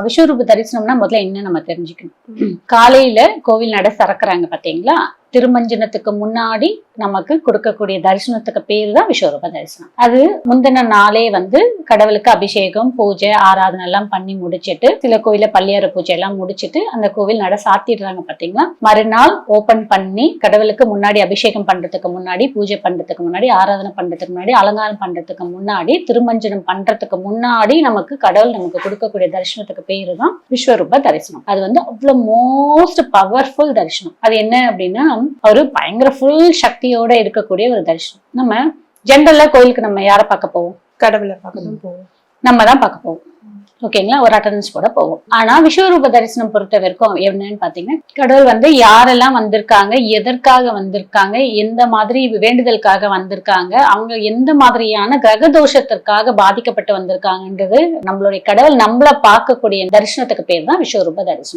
விஸ்வரூப தரிசனம்னா முதல்ல என்ன நம்ம தெரிஞ்சுக்கணும். காலையில கோவில் நட திறக்கறாங்க பாத்தீங்களா, திருமஞ்சனத்துக்கு முன்னாடி நமக்கு கொடுக்கக்கூடிய தரிசனத்துக்கு பேரு தான் விஸ்வரூப தரிசனம். அது முந்தின நாளே கடவுளுக்கு அபிஷேகம், பூஜை, ஆராதனை எல்லாம் பண்ணி முடிச்சிட்டு, சில கோயில பள்ளியார பூஜை எல்லாம் முடிச்சிட்டு அந்த கோவில் நட சாத்திடுறாங்க பாத்தீங்களா. மறுநாள் ஓபன் பண்ணி கடவுளுக்கு முன்னாடி அபிஷேகம் பண்றதுக்கு முன்னாடி, பூஜை பண்றதுக்கு முன்னாடி, ஆராதனை பண்றதுக்கு முன்னாடி, அலங்காரம் பண்றதுக்கு முன்னாடி, திருமஞ்சனம் பண்றதுக்கு முன்னாடி கடவுள் நமக்கு கொடுக்கக்கூடிய தரிசனத்துக்கு பேரு தான் விஸ்வரூப தரிசனம். அது அவ்வளவு மோஸ்ட் பவர்ஃபுல் தரிசனம். அது என்ன அப்படின்னா, ஒரு பயங்கர ஃபுல் சக்தியோட இருக்கக்கூடிய ஒரு தரிசனம். நம்ம ஜென்ரலா கோயிலுக்கு நம்ம யாரை பார்க்க போவோம்? கடவுளை பார்க்க போவோம். நம்ம தான் பார்க்க போவோம். ஓகேங்களா, ஒரு அட்டண்டன்ஸ் போட போவோம். ஆனா விஸ்வரூப தரிசனம் பொறுத்த வரைக்கும் என்னன்னு பாத்தீங்கன்னா, கடவுள் யாரெல்லாம் வந்திருக்காங்க, எதற்காக வந்திருக்காங்க, எந்த மாதிரி வேண்டுதலுக்காக வந்திருக்காங்க, அவங்க எந்த மாதிரியான கிரக தோஷத்திற்காக பாதிக்கப்பட்டு வந்திருக்காங்கன்றது நம்மளுடைய கடவுள் நம்மள பார்க்கக்கூடிய தரிசனத்துக்கு பேர் தான் விஸ்வரூப தரிசனம்.